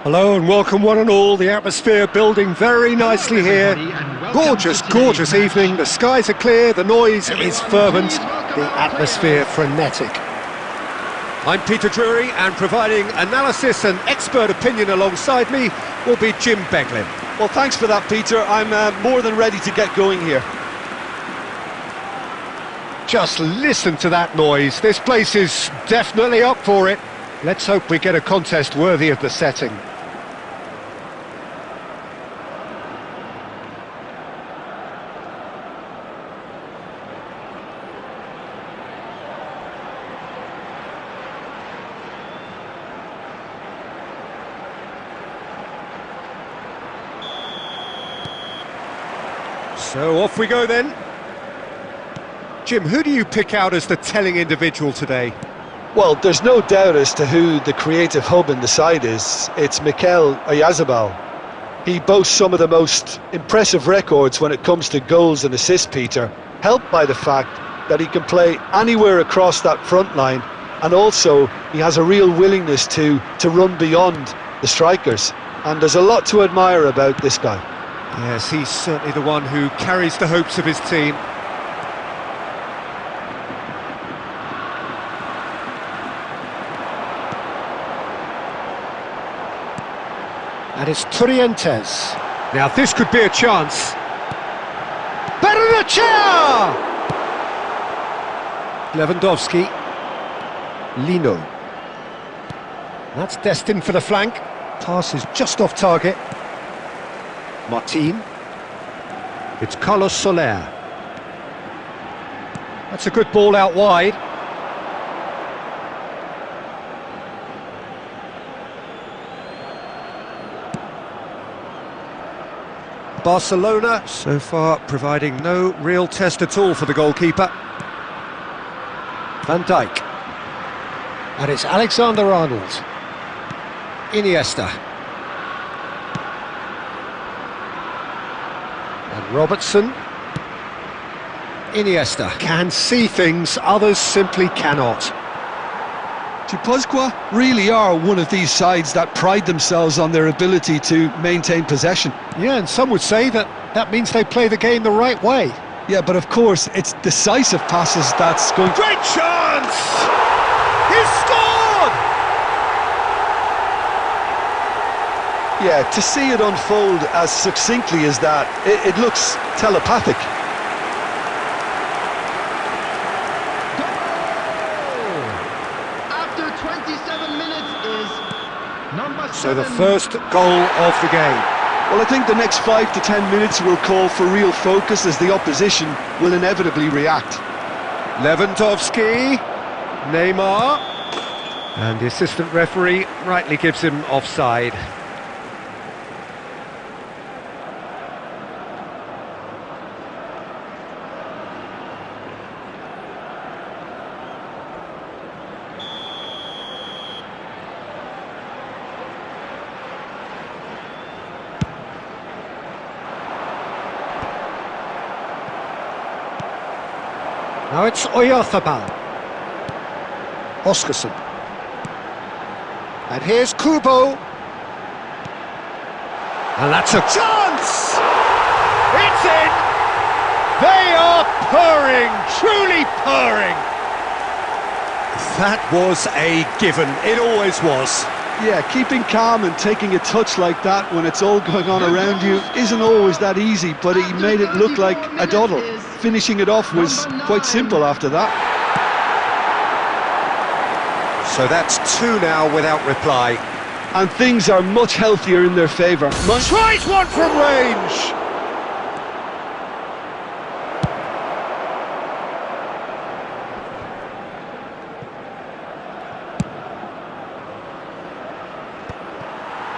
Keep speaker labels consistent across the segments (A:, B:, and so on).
A: Hello and welcome one and all. The atmosphere building very nicely here. Gorgeous, gorgeous evening. The skies are clear, the noise is fervent, the atmosphere frenetic. I'm Peter Drury, and providing analysis and expert opinion alongside me will be Jim Beglin.
B: Well, thanks for that, Peter. I'm more than ready to get going here.
A: Just listen to that noise. This place is definitely up for it. Let's hope we get a contest worthy of the setting. So off we go then. Jim, who do you pick out as the telling individual today?
B: Well, there's no doubt as to who the creative hub in the side is. It's Mikel Oyarzabal. He boasts some of the most impressive records when it comes to goals and assists, Peter, helped by the fact that he can play anywhere across that front line, and also he has a real willingness to run beyond the strikers. And there's a lot to admire about this guy.
A: Yes, he's certainly the one who carries the hopes of his team. And it's Torrentes. Now this could be a chance. Barrenechea! Lewandowski. Lino. That's destined for the flank. Pass is just off target. Martin. It's Carlos Soler. That's a good ball out wide. Barcelona so far providing no real test at all for the goalkeeper. Van Dijk. And it's Alexander-Arnold. Iniesta. And Robertson. Iniesta can see things others simply cannot.
B: Guipúzcoa really are one of these sides that pride themselves on their ability to maintain possession.
A: Yeah, and some would say that means they play the game the right way.
B: Yeah, but of course, it's decisive passes that's going...
A: Great chance! He's scored!
B: Yeah, to see it unfold as succinctly as that, it looks telepathic.
A: So the first goal of the game.
B: Well, I think the next 5 to 10 minutes will call for real focus as the opposition will inevitably react.
A: Lewandowski, Neymar, and the assistant referee rightly gives him offside. Now it's Oyarzabal. Oscarson. And here's Kubo. And that's a chance! It's in! They are purring, truly purring. That was a given, it always was.
B: Yeah, keeping calm and taking a touch like that when it's all going on around you isn't always that easy, but he made it look like a doddle. Finishing it off was quite simple after that.
A: So that's 2 now without reply.
B: And things are much healthier in their favour.
A: Tries one from range!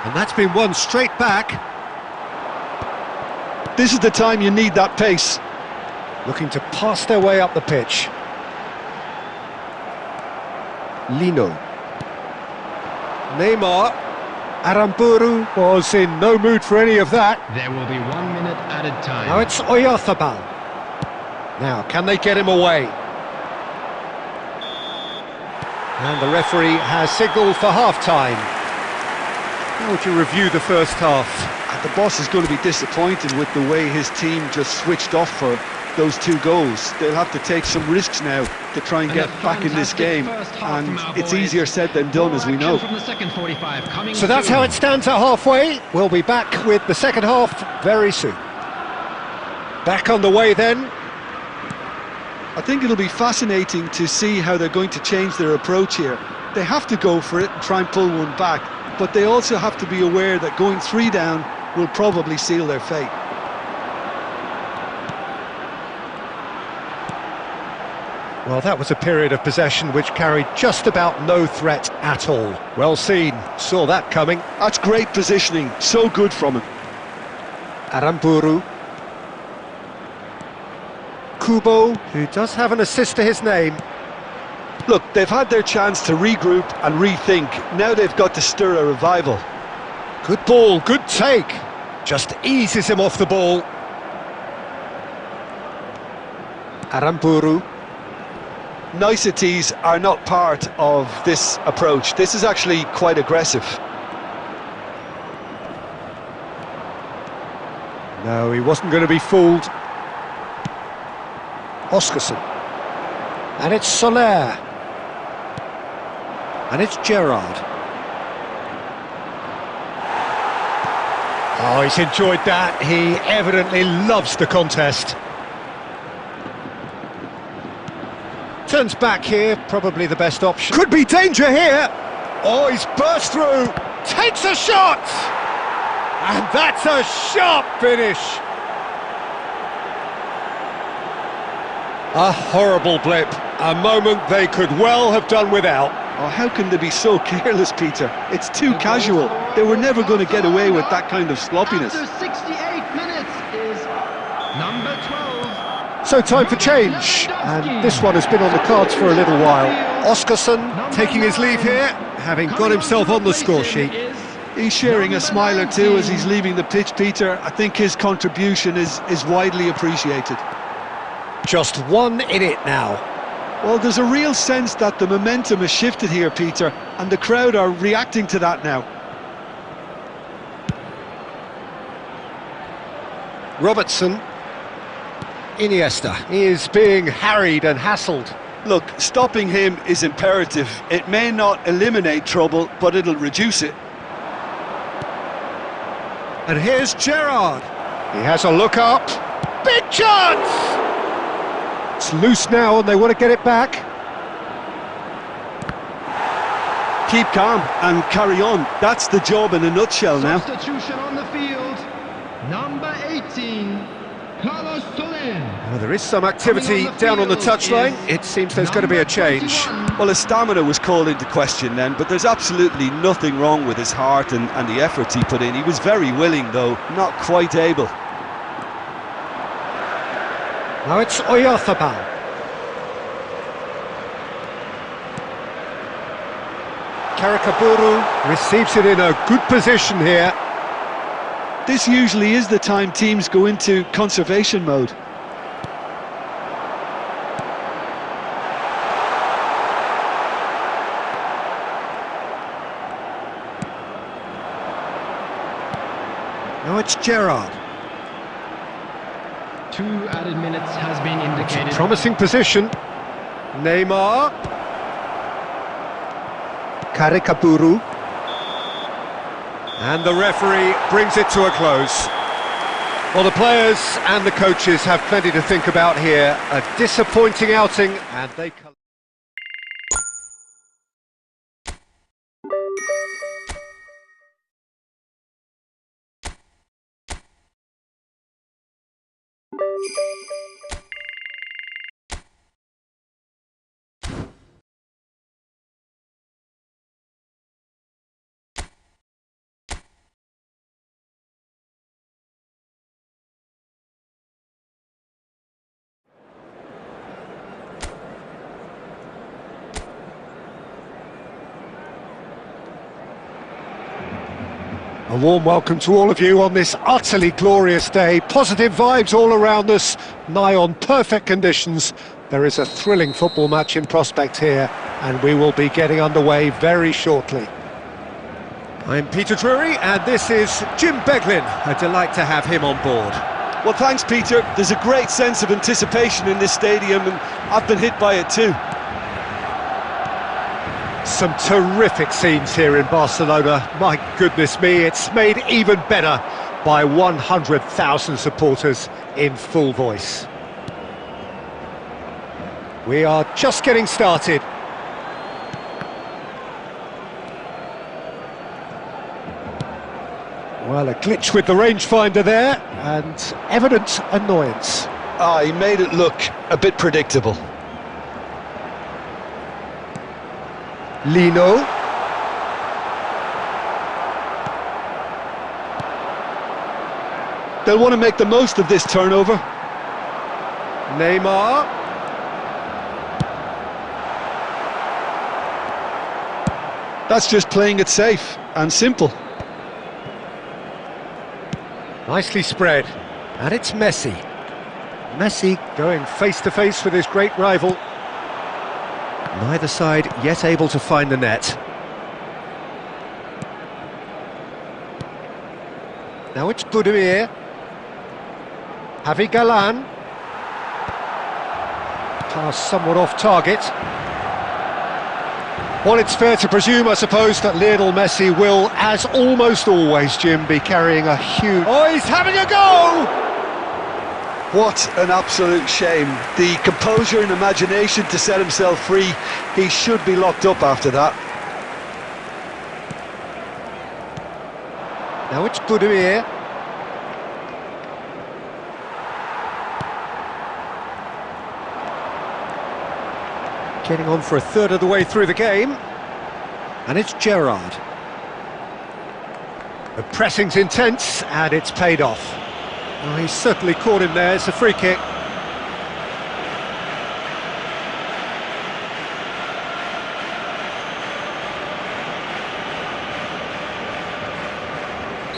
A: And that's been won straight back.
B: This is the time you need that pace.
A: Looking to pass their way up the pitch. Lino. Neymar. Aramburu was in no mood for any of that.
C: There will be 1 minute added time.
A: Now it's Oyarzabal. Now, can they get him away? And the referee has signalled for half-time. How would you review the first half?
B: The boss is going to be disappointed with the way his team just switched off for those 2 goals. They'll have to take some risks now to try and get back in this game, and it's easier said than done, as we know.
A: So that's how it stands at halfway. We'll be back with the second half very soon. Back on the way then.
B: I think it'll be fascinating to see how they're going to change their approach here. They have to go for it and try and pull one back, but they also have to be aware that going 3 down will probably seal their fate.
A: Well, that was a period of possession which carried just about no threat at all. Well seen, saw that coming.
B: That's great positioning, so good from him.
A: Aramburu. Kubo, who does have an assist to his name.
B: Look, they've had their chance to regroup and rethink. Now they've got to stir a revival.
A: Good ball, good take. Just eases him off the ball. Aramburu.
B: Niceties are not part of this approach. This is actually quite aggressive.
A: No, he wasn't going to be fooled. Oscarson. And it's Soler. And it's Gerrard. Oh, he's enjoyed that. He evidently loves the contest. Turns back here, probably the best option. Could be danger here. Oh, he's burst through. Takes a shot. And that's a sharp finish. A horrible blip. A moment they could well have done without.
B: Oh, how can they be so careless, Peter? It's too casual. They were never going to get away with that kind of sloppiness.
C: After 68 minutes is number 12.
A: So time for change, and this one has been on the cards for a little while. Oscarson taking his leave here, having got himself on the score sheet.
B: He's sharing a smile or two as he's leaving the pitch, Peter. I think his contribution is widely appreciated.
A: Just 1 in it now.
B: Well, there's a real sense that the momentum has shifted here, Peter, and the crowd are reacting to that now.
A: Robertson. Iniesta. He is being harried and hassled.
B: Look, stopping him is imperative. It may not eliminate trouble, but it'll reduce it.
A: And here's Gerrard. He has a look up. Big chance! It's loose now and they want to get it back.
B: Keep calm and carry on. That's the job in a nutshell now.
C: Substitution on the field. Number 18, Carlos Soler.
A: Well, there is some activity down on the touchline. It seems there's going to be a change.
B: Well, his stamina was called into question then, but there's absolutely nothing wrong with his heart and the efforts he put in. He was very willing, though, not quite able.
A: Now it's Oyarzabal. Karakaburu receives it in a good position here.
B: This usually is the time teams go into conservation mode.
A: Now it's Gerrard.
C: 2 added minutes has been indicated.
A: Promising position. Neymar. Karakaburu. And the referee brings it to a close. Well, the players and the coaches have plenty to think about here. A disappointing outing, and they... A warm welcome to all of you on this utterly glorious day. Positive vibes all around us, nigh on perfect conditions. There is a thrilling football match in prospect here, and we will be getting underway very shortly. I'm Peter Drury, and this is Jim Beglin. A delight to have him on board.
B: Well, thanks, Peter. There's a great sense of anticipation in this stadium, and I've been hit by it too.
A: Some terrific scenes here in Barcelona. My goodness me, it's made even better by 100,000 supporters in full voice. We are just getting started. Well, a glitch with the rangefinder there, and evident annoyance.
B: He made it look a bit predictable.
A: Lino.
B: They'll want to make the most of this turnover.
A: Neymar.
B: That's just playing it safe and simple.
A: Nicely spread, and it's Messi. Messi going face-to-face with his great rival. Neither side yet able to find the net. Now it's Budimir. Javi Galan. Pass somewhat off target. Well, it's fair to presume, I suppose, that Lionel Messi will, as almost always, Jim, be carrying a huge... Oh, he's having a go!
B: What an absolute shame. The composure and imagination to set himself free. He should be locked up after that.
A: Now it's Budimir. Getting on for a third of the way through the game. And it's Gerrard. The pressing's intense, and it's paid off. Oh, he's certainly caught him there. It's a free kick.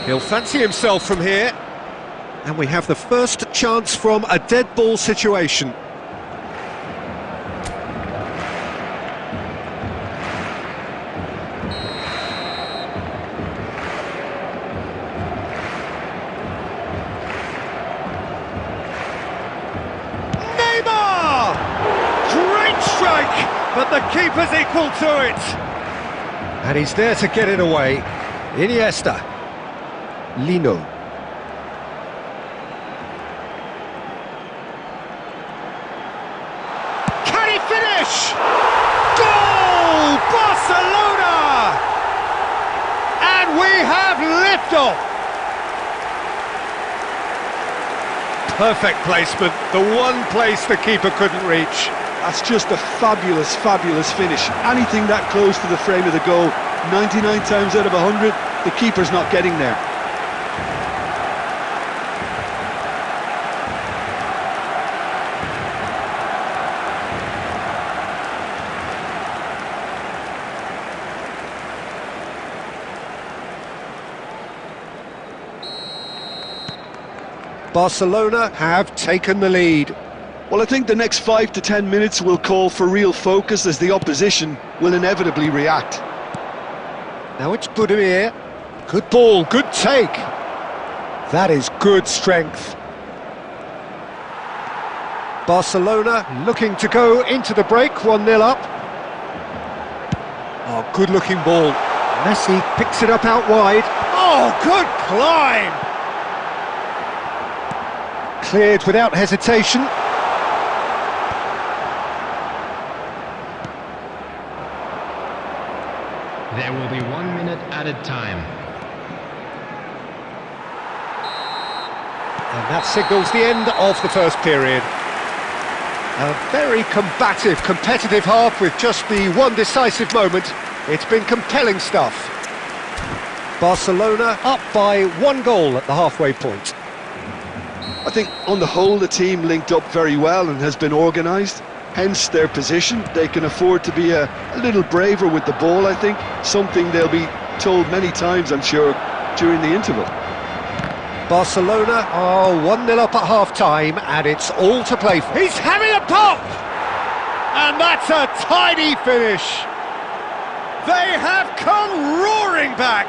A: He'll fancy himself from here. And we have the first chance from a dead ball situation. But the keeper's equal to it. And he's there to get it away. Iniesta. Lino. Can he finish? Goal! Barcelona! And we have liftoff. Perfect placement. The one place the keeper couldn't reach.
B: That's just a fabulous, fabulous finish. Anything that close to the frame of the goal, 99 times out of 100, the keeper's not getting there.
A: Barcelona have taken the lead.
B: Well, I think the next 5 to 10 minutes will call for real focus as the opposition will inevitably react.
A: Now it's Budimir. Good ball, good take. That is good strength. Barcelona looking to go into the break, 1-0 up. Oh, good-looking ball. Messi picks it up out wide. Oh, good climb! Cleared without hesitation.
C: There will be 1 minute added time.
A: And that signals the end of the first period. A very combative, competitive half with just the one decisive moment. It's been compelling stuff. Barcelona up by 1 goal at the halfway point.
B: I think on the whole the team linked up very well and has been organised. Hence their position. They can afford to be a little braver with the ball, I think. Something they'll be told many times, I'm sure, during the interval.
A: Barcelona are 1-0 up at half-time, and it's all to play for. He's having a pop! And that's a tidy finish. They have come roaring back.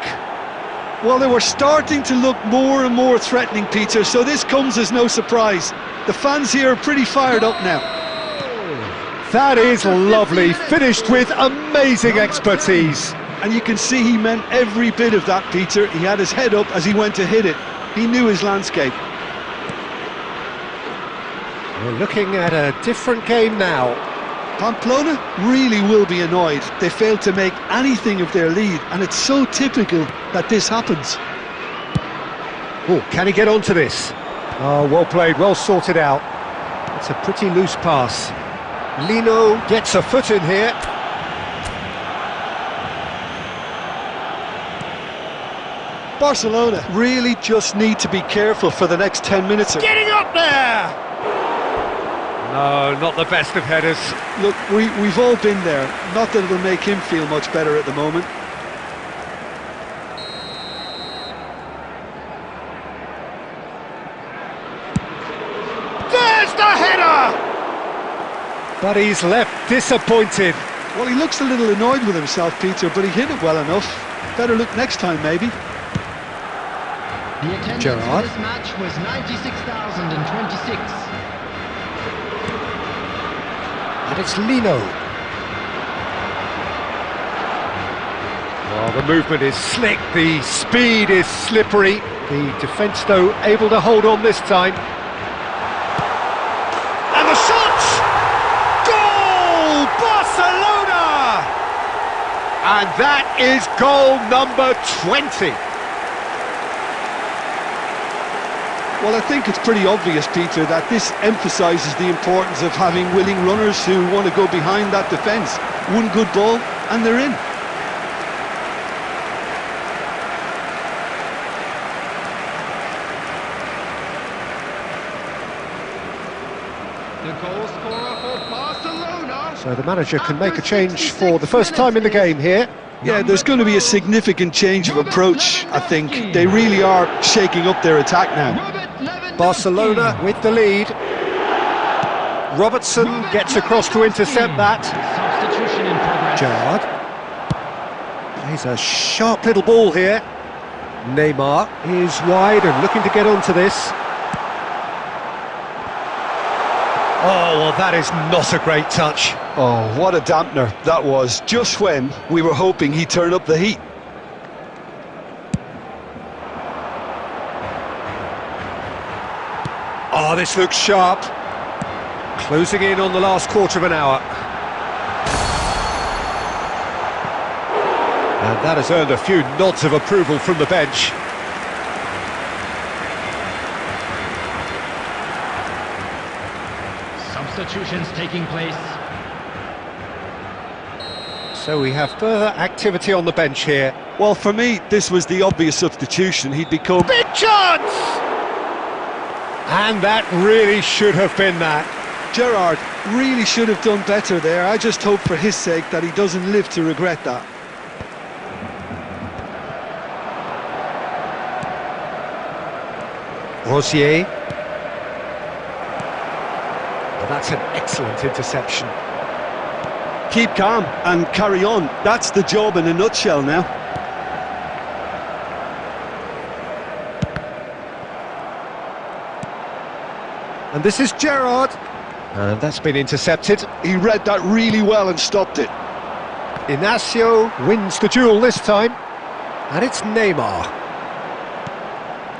B: Well, they were starting to look more and more threatening, Peter, so this comes as no surprise. The fans here are pretty fired up now.
A: That is lovely, finished with amazing expertise.
B: And you can see he meant every bit of that, Peter. He had his head up as he went to hit it. He knew his landscape.
A: We're looking at a different game now.
B: Pamplona really will be annoyed. They failed to make anything of their lead, and it's so typical that this happens.
A: Oh, can he get onto this? Oh, well played, well sorted out. It's a pretty loose pass. Lino gets a foot in here.
B: Barcelona really just need to be careful for the next 10 minutes.
A: Getting up there! No, not the best of headers.
B: Look, we've all been there. Not that it'll make him feel much better at the moment.
A: There's the header! But he's left disappointed.
B: Well, he looks a little annoyed with himself, Peter, but he hit it well enough. Better look next time, maybe.
C: The attendance
A: Gerrard.
C: for this match was 96,026.
A: And it's Lino. Well, the movement is slick, the speed is slippery. The defence, though, able to hold on this time. And the shot! Goal! Barcelona! And that is goal number 20.
B: Well, I think it's pretty obvious, Peter, that this emphasises the importance of having willing runners who want to go behind that defence. One good ball, and they're in.
C: The goal scorer for Barcelona.
A: So the manager can make a change for the first time in the game here.
B: Yeah, there's going to be a significant change of approach, I think. They really are shaking up their attack now.
A: Barcelona with the lead. Robertson gets across to intercept that.
C: Substitution in progress.
A: Gerrard plays a sharp little ball here. Neymar is wide and looking to get onto this. Oh, well, that is not a great touch.
B: Oh, what a dampener that was, just when we were hoping he'd turn up the heat.
A: Oh, this looks sharp. Closing in on the last quarter of an hour. And that has earned a few nods of approval from the bench.
C: Substitutions taking place.
A: So we have further activity on the bench here.
B: Well, for me, this was the obvious substitution. He'd become...
A: Big chance! And that really should have been that.
B: Gerrard really should have done better there. I just hope for his sake that he doesn't live to regret that.
A: Rosier. Well, that's an excellent interception.
B: Keep calm and carry on. That's the job in a nutshell now.
A: And this is Gerrard. And that's been intercepted.
B: He read that really well and stopped it.
A: Inacio wins the duel this time. And it's Neymar.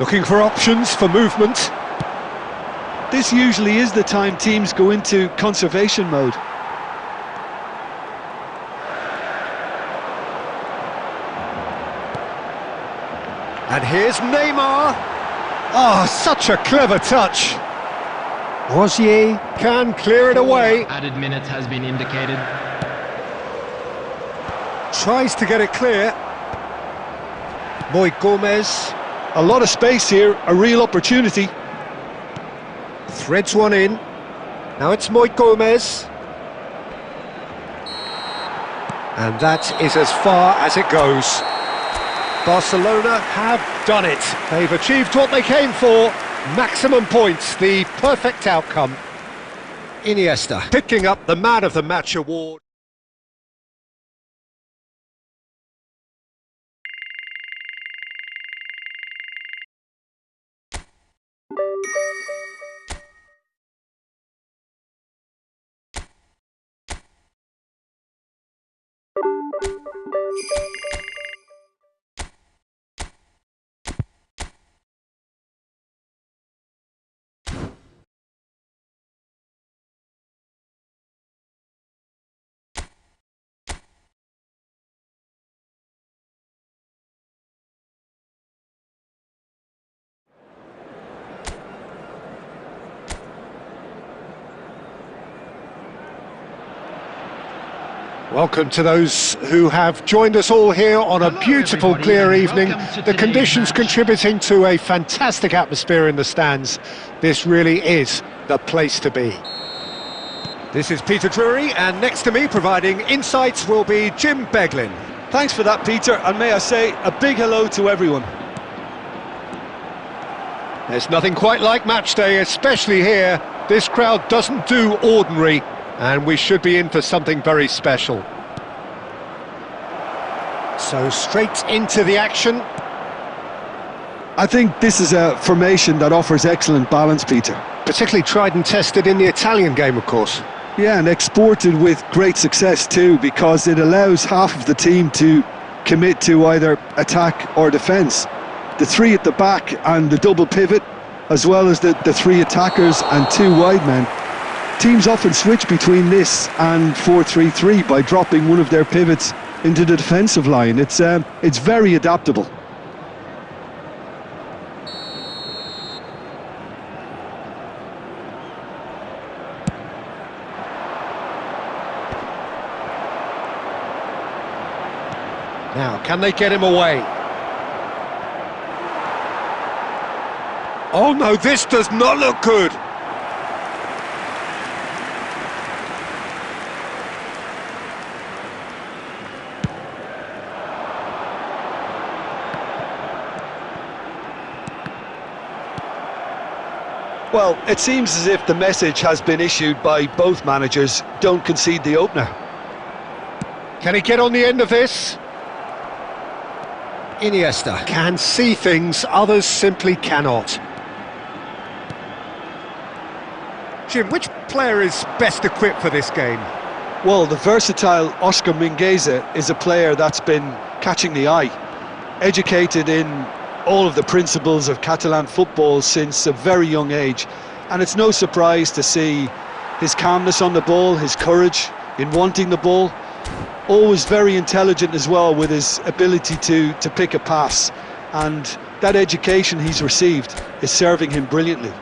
A: Looking for options for movement.
B: This usually is the time teams go into conservation mode.
A: And here's Neymar. Oh, such a clever touch. Rosier can clear it away.
C: Added minutes has been indicated.
A: Tries to get it clear. Moi Gomez.
B: A lot of space here, a real opportunity.
A: Threads one in. Now it's Moi Gomez. And that is as far as it goes. Barcelona have done it. They've achieved what they came for. Maximum points, the perfect outcome. Iniesta picking up the Man of the Match award. Welcome to those who have joined us all here on a beautiful, clear evening. The conditions contributing to a fantastic atmosphere in the stands. This really is the place to be. This is Peter Drury, and next to me, providing insights, will be Jim Beglin.
B: Thanks for that, Peter, and may I say a big hello to everyone.
A: There's nothing quite like match day, especially here. This crowd doesn't do ordinary, and we should be in for something very special. So straight into the action.
B: I think this is a formation that offers excellent balance, Peter.
A: Particularly tried and tested in the Italian game, of course.
B: Yeah, and exported with great success too, because it allows half of the team to commit to either attack or defence. The three at the back and the double pivot, as well as the three attackers and two wide men. Teams often switch between this and 4-3-3 by dropping one of their pivots into the defensive line. It's very adaptable.
A: Now, can they get him away? Oh no, this does not look good.
B: Well, it seems as if the message has been issued by both managers: don't concede the opener.
A: Can he get on the end of this? Iniesta can see things others simply cannot. Jim, which player is best equipped for this game?
B: Well, the versatile Oscar Mingueza is a player that's been catching the eye. Educated in all of the principles of Catalan football since a very young age, and it's no surprise to see his calmness on the ball, his courage in wanting the ball. Always very intelligent as well with his ability to pick a pass, and that education he's received is serving him brilliantly.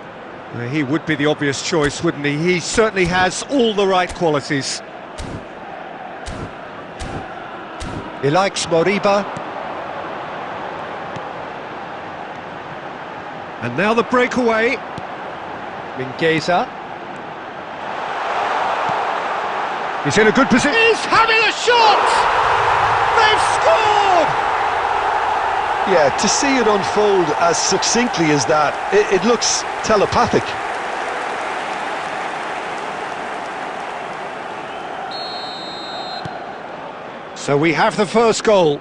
A: He would be the obvious choice, wouldn't he? He certainly has all the right qualities. He likes Moriba. And now the breakaway. Mingueza. He's in a good position. He's having a shot! They've scored!
B: Yeah, to see it unfold as succinctly as that, it looks telepathic.
A: So we have the first goal.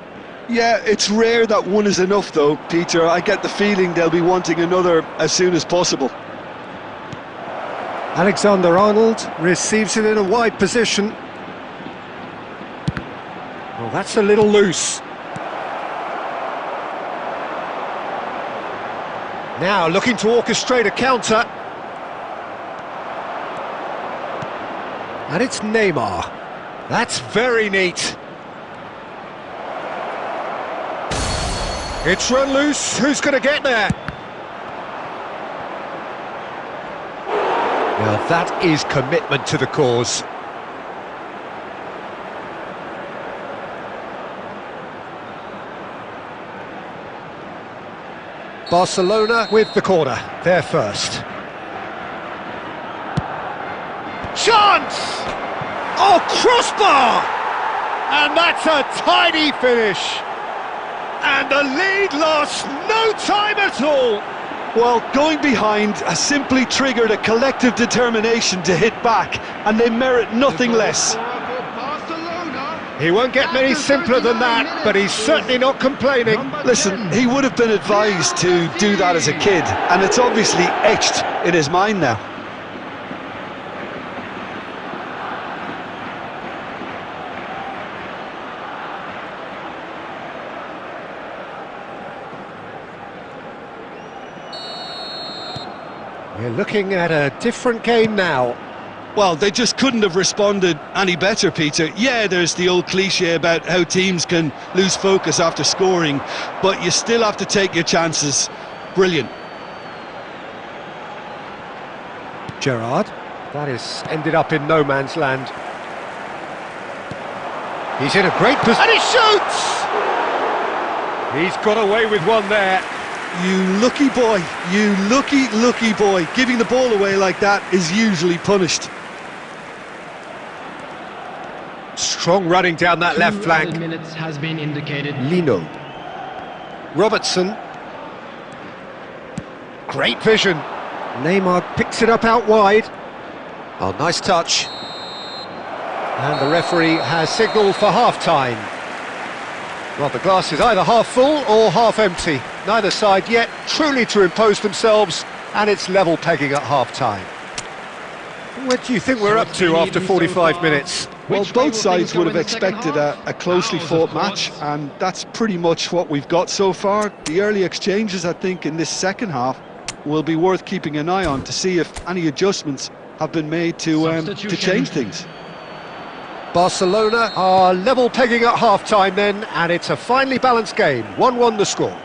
B: Yeah, it's rare that one is enough though, Peter. I get the feeling they'll be wanting another as soon as possible.
A: Alexander-Arnold receives it in a wide position. Well, that's a little loose. Now looking to orchestrate a counter. And it's Neymar. That's very neat. It's run loose. Who's going to get there? Now that is commitment to the cause. Barcelona with the corner. They're first. Chance! Oh, crossbar! And that's a tidy finish. And the lead lost no time at all.
B: Well, going behind has simply triggered a collective determination to hit back, and they merit nothing less.
A: He won't get many simpler than that, but he's certainly not complaining.
B: Listen, he would have been advised to do that as a kid, and it's obviously etched in his mind now.
A: We're looking at a different game now.
B: Well, they just couldn't have responded any better, Peter. Yeah, there's the old cliche about how teams can lose focus after scoring, but you still have to take your chances. Brilliant.
A: Gerrard. That has ended up in no man's land. He's in a great position. And he shoots! He's got away with one there.
B: You lucky boy, you lucky boy. Giving the ball away like that is usually punished.
A: Strong running down that left flank.
C: Minutes has been indicated.
A: Lino. Robertson. Great vision. Neymar picks it up out wide. Oh, nice touch. And the referee has signalled for half-time. Well, the glass is either half full or half empty. Neither side yet truly to impose themselves, and it's level pegging at half-time. What do you think we're up to after 45 minutes?
B: Well, both sides would have expected a closely fought match, and that's pretty much what we've got so far. The early exchanges, I think, in this second half will be worth keeping an eye on to see if any adjustments have been made to change things.
A: Barcelona are level pegging at half-time then, and it's a finely balanced game. 1-1 the score.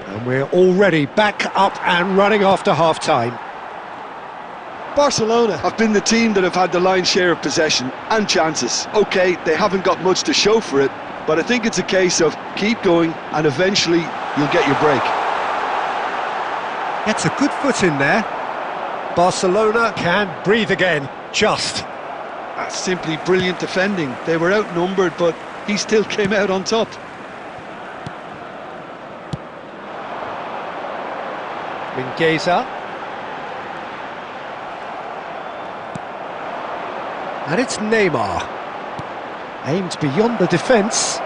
A: And we're already back up and running after half-time.
B: Barcelona have been the team that have had the lion's share of possession and chances. OK, they haven't got much to show for it, but I think it's a case of keep going and eventually you'll get your break.
A: Gets a good foot in there. Barcelona can breathe again, just.
B: That's simply brilliant defending. They were outnumbered, but he still came out on top.
A: Mingueza. And it's Neymar. Aimed beyond the defence.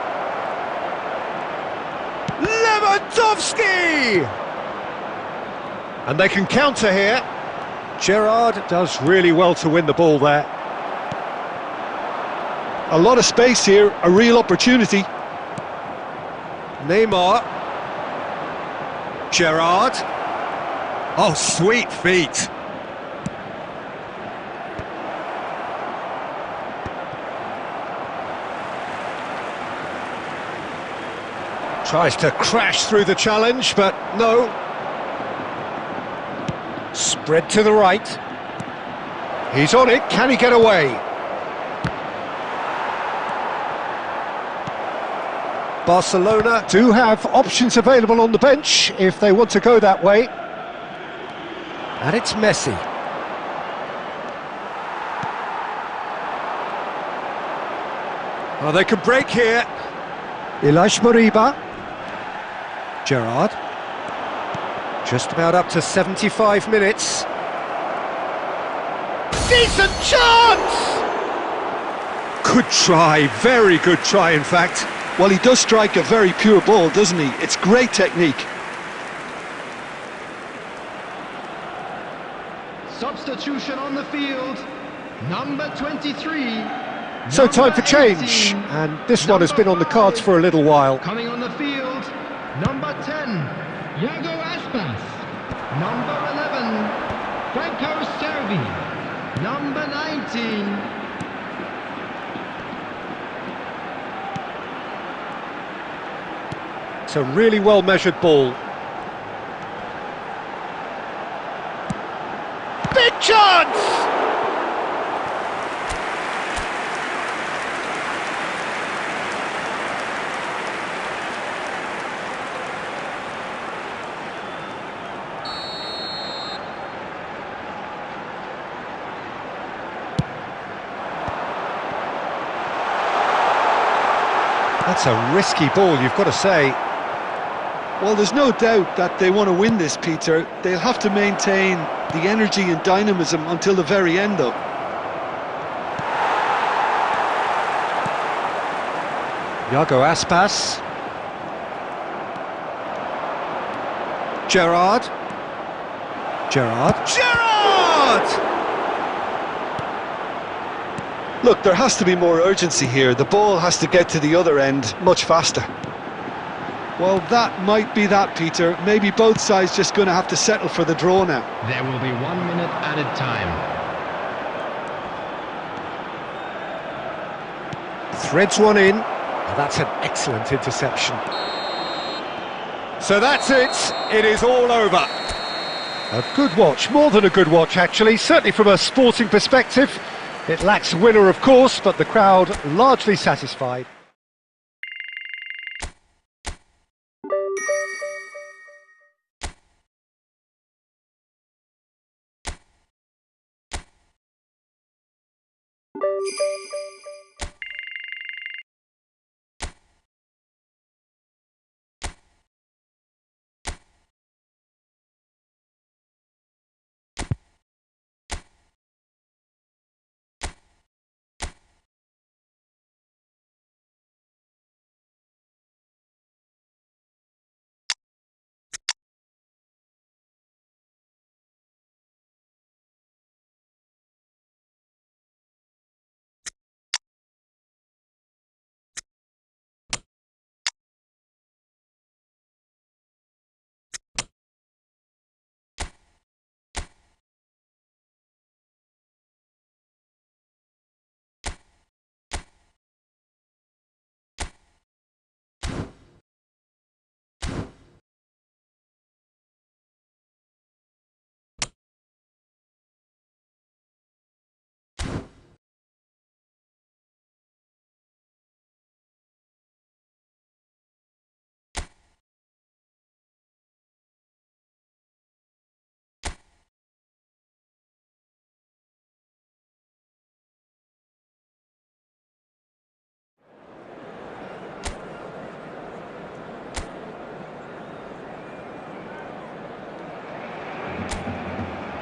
A: Lewandowski! And they can counter here. Gerrard does really well to win the ball there.
B: A lot of space here, a real opportunity.
A: Neymar. Gerrard. Oh, sweet feet. Tries to crash through the challenge, but no. Spread to the right. He's on it, can he get away? Barcelona do have options available on the bench if they want to go that way. And it's Messi. Oh, they can break here. Ilaix Moriba. Gerrard. Just about up to 75 minutes. Decent chance! Good try, very good try in fact.
B: Well, he does strike a very pure ball, doesn't he? It's great technique.
C: Substitution on the field, number 23.
A: So time for change, and this one has been on the cards for a little while.
C: Coming on the field, number 10, Iago Aspas. Number 11, Franco Cervi. Number 19.
A: It's a really well-measured ball. Big chance! That's a risky ball, you've got to say.
B: Well, there's no doubt that they want to win this, Peter. They'll have to maintain the energy and dynamism until the very end, though.
A: Iago Aspas. Gerrard. Gerrard!
B: Look, there has to be more urgency here. The ball has to get to the other end much faster. Well, that might be that, Peter. Maybe both sides just going to have to settle for the draw now.
C: There will be 1 minute added time.
A: Threads one in. Oh, that's an excellent interception. So that's it. It is all over. A good watch, more than a good watch actually, certainly from a sporting perspective. It lacks a winner of course, but the crowd largely satisfied.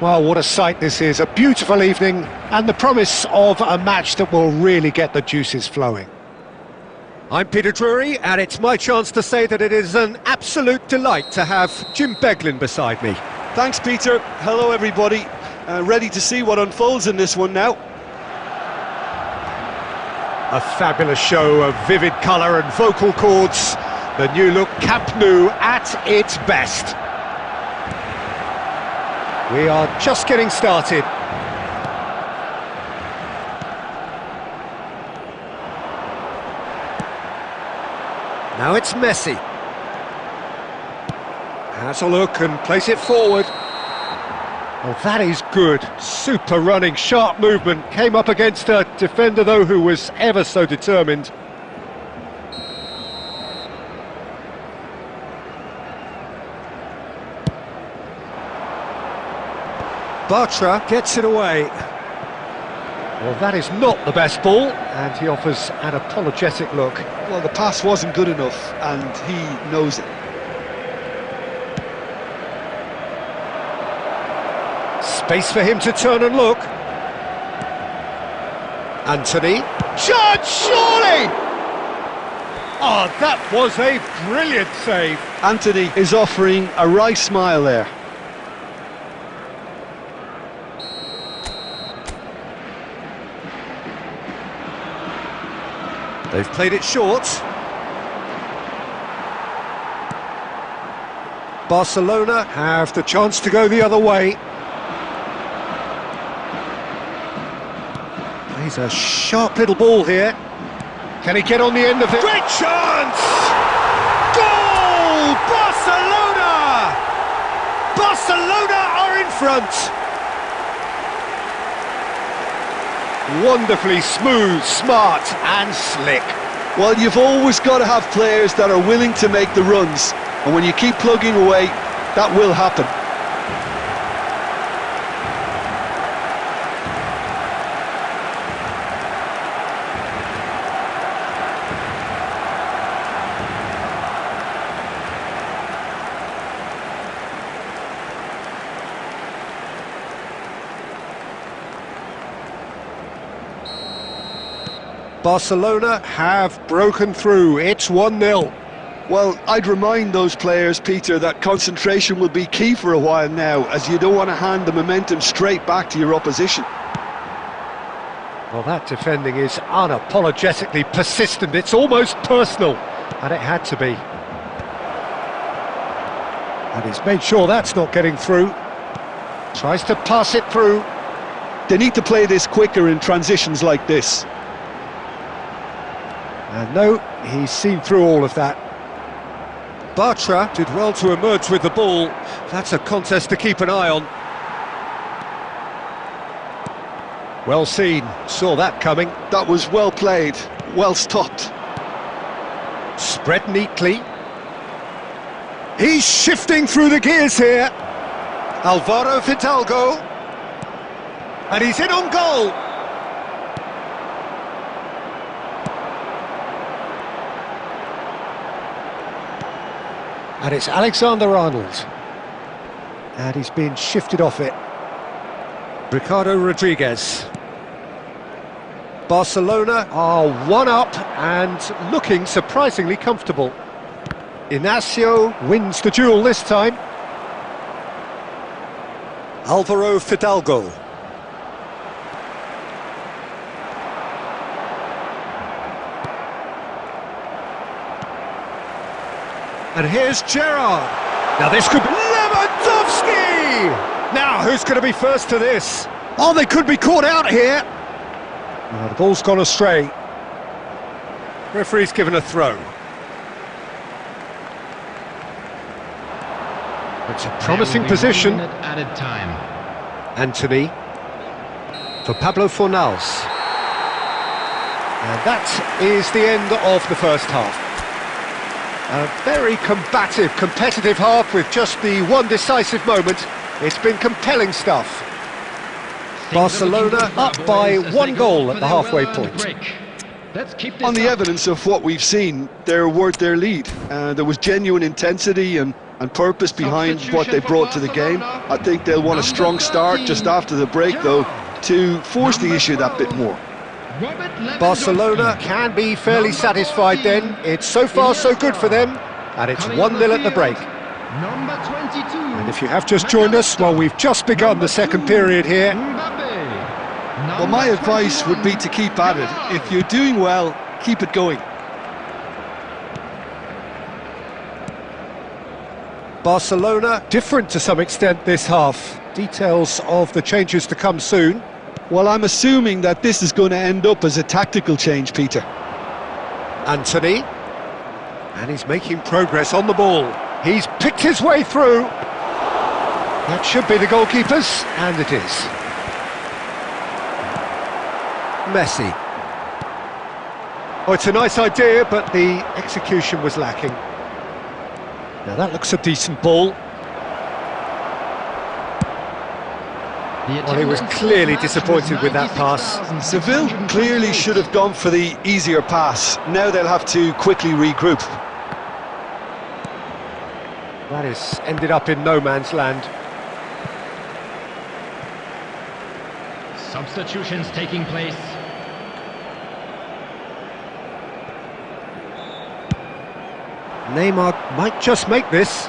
A: Well, what a sight this is, a beautiful evening and the promise of a match that will really get the juices flowing. I'm Peter Drury and it's my chance to say that it is an absolute delight to have Jim Beglin beside me.
B: Thanks, Peter. Hello, everybody. Ready to see what unfolds in this one now.
A: A fabulous show of vivid colour and vocal cords. The new look Camp Nou at its best. We are just getting started. Now it's Messi. Has a look and place it forward. Oh, that is good. Super running, sharp movement. Came up against a defender, though, who was ever so determined. Bartra gets it away. Well, that is not the best ball, and he offers an apologetic look.
B: Well, the pass wasn't good enough, and he knows it.
A: Space for him to turn and look. Anthony. Judge, surely! Oh, that was a brilliant save.
B: Anthony is offering a wry smile there.
A: They've played it short. Barcelona have the chance to go the other way. Plays a sharp little ball here. Can he get on the end of it? Great chance! Goal! Barcelona! Barcelona are in front! Wonderfully smooth, smart and slick.
B: Well, you've always got to have players that are willing to make the runs, and when you keep plugging away, that will happen.
A: Barcelona have broken through. It's 1-0.
B: Well, I'd remind those players, Peter, that concentration will be key for a while now, as you don't want to hand the momentum straight back to your opposition.
A: Well, that defending is unapologetically persistent. It's almost personal, and it had to be. And he's made sure that's not getting through. Tries to pass it through.
B: They need to play this quicker in transitions like this.
A: And no, he's seen through all of that. Bartra did well to emerge with the ball. That's a contest to keep an eye on. Well seen, saw that coming.
B: That was well played, well stopped.
A: Spread neatly. He's shifting through the gears here. Alvaro Fidalgo. And he's in on goal. And it's Alexander-Arnold. And he's been shifted off it. Ricardo Rodriguez. Barcelona are one up and looking surprisingly comfortable. Inacio wins the duel this time. Alvaro Fidalgo. And here's Gerrard. Now this could be Lewandowski! Now who's going to be first to this? Oh, they could be caught out here. No, the ball's gone astray. Referee's given a throw. It's a promising position.
C: Added time.
A: Anthony for Pablo Fornals. And that is the end of the first half. A very combative, competitive half with just the one decisive moment. It's been compelling stuff. Barcelona up by one goal at the halfway point.
B: On the evidence of what we've seen, they're worth their lead. There was genuine intensity and purpose behind what they brought to the game. I think they'll want a strong start just after the break, though, to force the issue that bit more.
A: Barcelona can be fairly satisfied then. It's so far so good for them, and it's 1-0 at the break. And if you have just joined us, well, we've just begun the second period here.
B: Well, my advice would be to keep at it. If you're doing well, keep it going.
A: Barcelona different to some extent this half. Details of the changes to come soon.
B: Well, I'm assuming that this is going to end up as a tactical change, Peter.
A: Anthony. And he's making progress on the ball. He's picked his way through. That should be the goalkeepers, and it is. Messi. Oh, it's a nice idea, but the execution was lacking. Now that looks a decent ball. Well, he was clearly disappointed with that pass.
B: Seville clearly should have gone for the easier pass. Now they'll have to quickly regroup.
A: That has ended up in no man's land.
C: Substitutions taking place.
A: Neymar might just make this.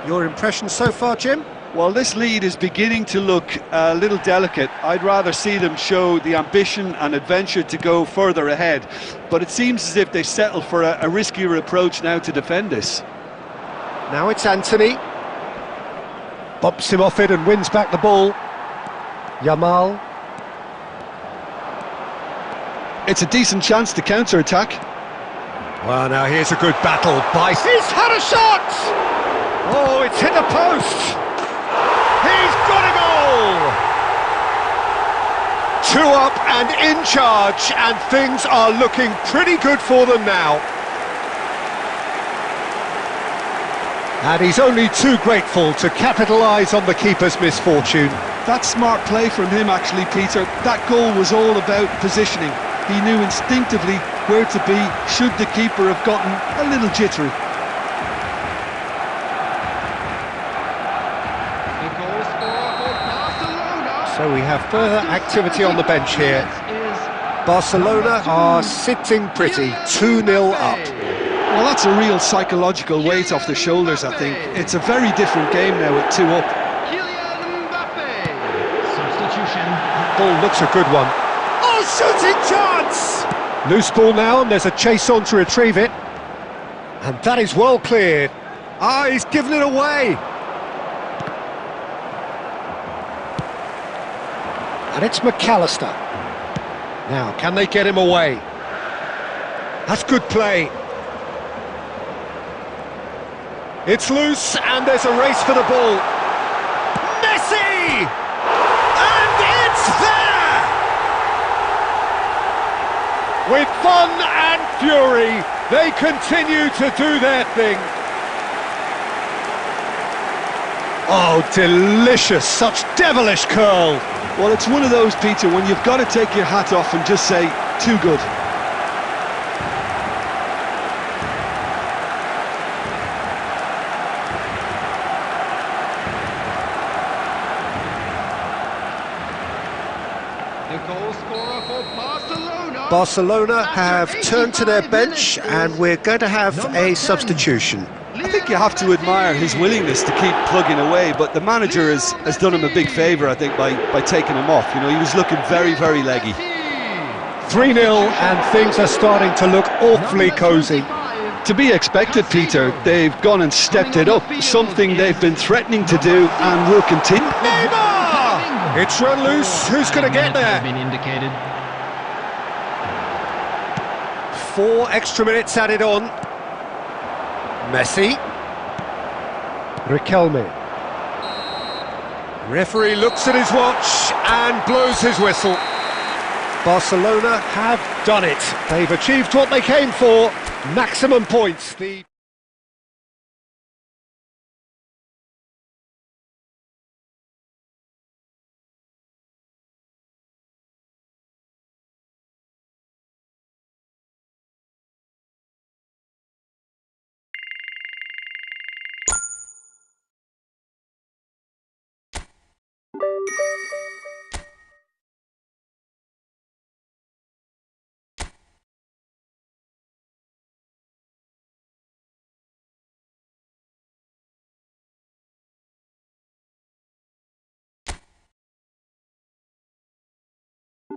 A: Your impression so far, Jim?
B: Well, this lead is beginning to look a little delicate. I'd rather see them show the ambition and adventure to go further ahead. But it seems as if they settle for a riskier approach now to defend this.
A: Now it's Anthony. Bumps him off it and wins back the ball. Yamal.
B: It's a decent chance to counter-attack.
A: Well, now here's a good battle by... He's had a shot! Oh, it's hit the post! He's got a goal! 2 up and in charge, and things are looking pretty good for them now. And he's only too grateful to capitalise on the keeper's misfortune.
B: That's smart play from him, actually, Peter. That goal was all about positioning. He knew instinctively where to be should the keeper have gotten a little jittery.
A: So we have further activity on the bench here. Barcelona are sitting pretty, 2-0 up.
B: Well, that's a real psychological weight off the shoulders, I think. It's a very different game now with 2 up.
C: Substitution.
A: Ball looks a good one. Oh, shooting chance! Loose ball now, and there's a chase on to retrieve it. And that is well cleared. Ah, he's given it away. And it's McAllister. Now, can they get him away? That's good play. It's loose, and there's a race for the ball. Messi! And it's there! With fun and fury, they continue to do their thing. Oh, delicious, such devilish curl.
B: Well, it's one of those, Peter, when you've got to take your hat off and just say, too good.
C: The goal scorer for Barcelona.
A: Barcelona have turned to their bench, and we're going to have a substitution.
B: I think you have to admire his willingness to keep plugging away, but the manager has done him a big favour, I think, by taking him off. You know, he was looking very, very leggy.
A: 3-0, and things are starting to look awfully cosy.
B: To be expected, Peter. They've gone and stepped it up, something they've been threatening to do and will continue.
A: Neymar! It's run loose. Who's going to get there?
C: Been indicated.
A: 4 extra minutes added on. Messi. Riquelme. Referee looks at his watch and blows his whistle. Barcelona have done it. They've achieved what they came for. Maximum points.